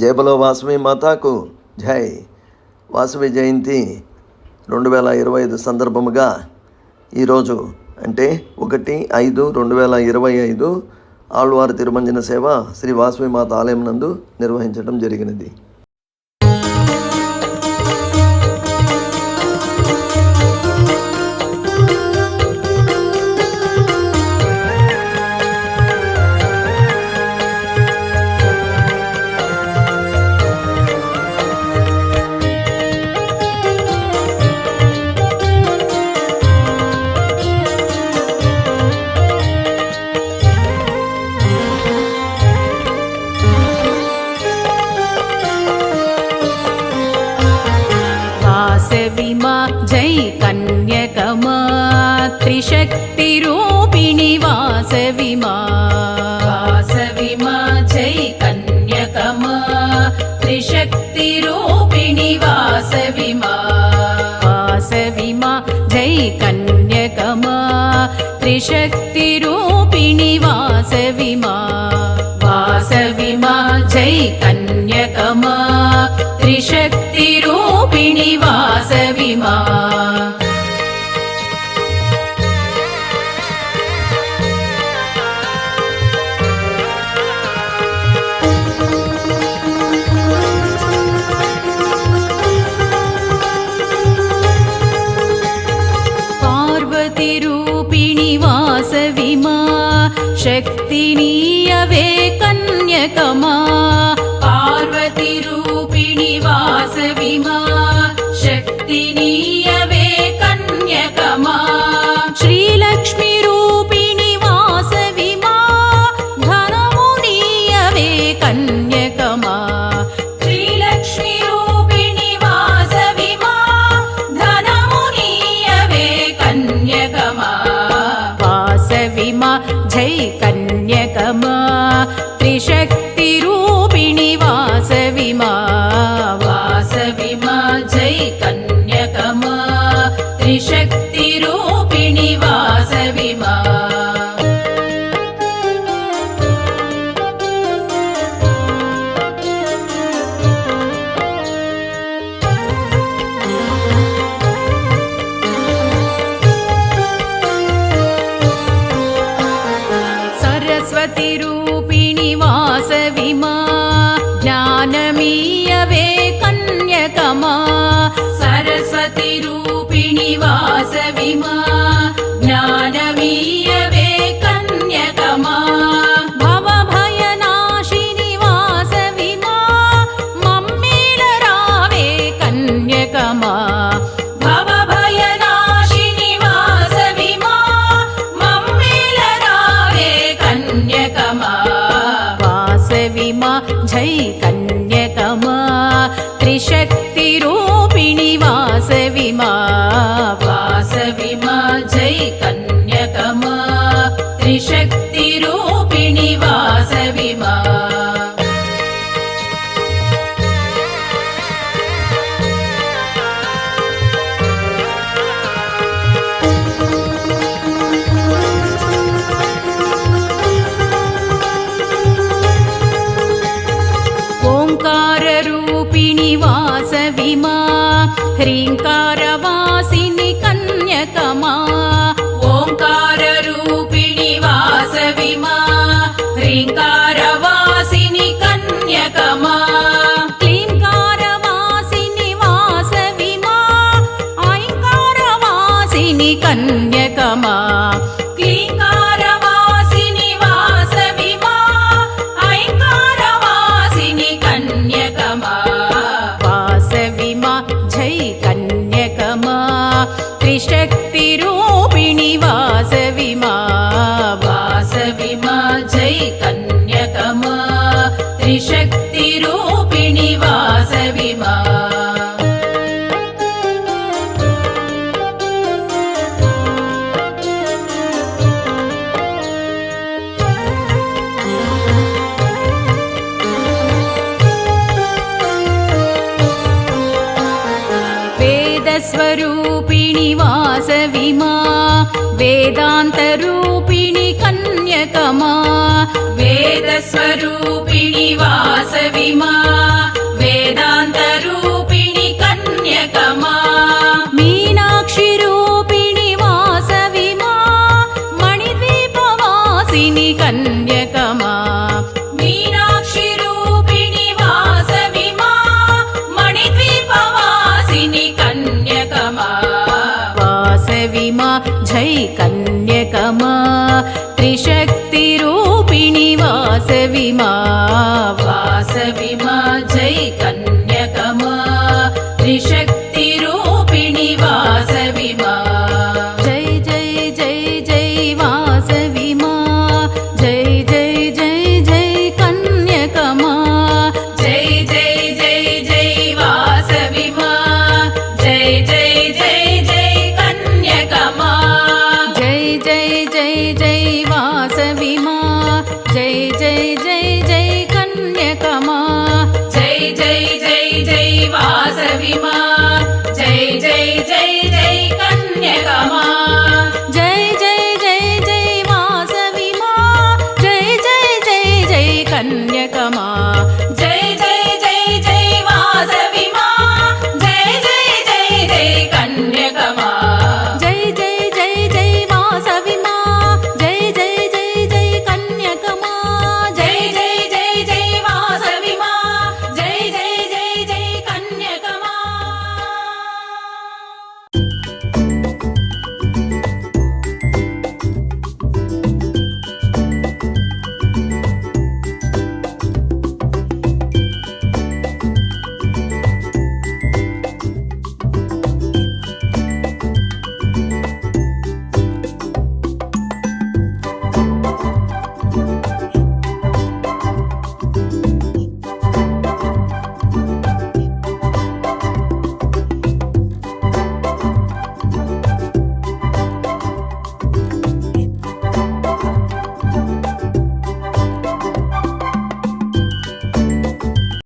జై బలో వాసవి మాతాకు జై. వాసవి జయంతి 2025 సందర్భముగా ఈరోజు అంటే 1/5/2025 ఆళ్వార్ తిరుమంజన సేవ శ్రీ వాసవి మాత ఆలయం నందు నిర్వహించడం జరిగినది. जय कन्यकमा त्रिशक्तिरूपिणि वासविमा. वासविमा जय कन्यकमा त्रिशक्तिरूपिणि वासविमा. वासविमा जय कन्यकमा त्रिशक्तिरूपिणि वासविमा. वासविमा जय कन्यकमा त्रिशक्तिरूपिणि वासविमा. पार्वतीरूपिणि वासविमा शक्तिनीयवे कन्यकमा. पार्वतीरूपिणि वासविमा शक्तिनीयवे कन्यकमा. श्रीलक्ष्मीरूपिणि वासविमा धनमुनीयवे कन्यकमा. श्रीलक्ष्मीरूपिणि वासविमा धनमुनीयवे कन्यकमा. वासविमा जय कन्यकमा त्रिशक्तिरूपिणि वासविमा. वासविमा जय कन्यकमा त्रिशक्तिरूपिणि वासविमा. सरस्वतीरूपिणि वासविमा ज्ञानमीयवे कन्यकमा. सरस्वतीरूपिणि वासविमा ज्ञानमीयवे कन्यकमा. भवभयनाशिनि वासविमा मम्मेलरावे कन्यकमा. भवभयनाशिनि वासविमा मम्मेलरावे कन्यकमा. वासविमा जय कन्यकमा त्रिशक्तिरूपिणि वासविमा. वासविमा जय कन्यकमा त्रिशक्तिरूपिणि वासविमा. ओंकाररूपिणि वासविमा ह्रीङ्कारवासिनि कन्यकमा. ओंकाररूपिणि वासविमा ह्रीङ्कारवासिनि कन्यकमा. क्लीङ्कारवासिनि वासविमा ऐङ्कारवासिनि कन्यकमा. क्लीङ्कारवासिनि वासविमा ऐङ्कारवासिनि कन्यकमा. वासविमा जय कन्यकमा त्रिशक्तिरूपिणि वासविमा. वासविमा जय कन्यकमा त्रिशक्तिरूपिणि वासविमा. वेदस्वरूपिणि वासविमा वेदान्तरूपिणि कन्यकमा. वेदस्वरूपिणि वासविमा वासविमा वासविमा जय कन्यकमा त्रिशक्ति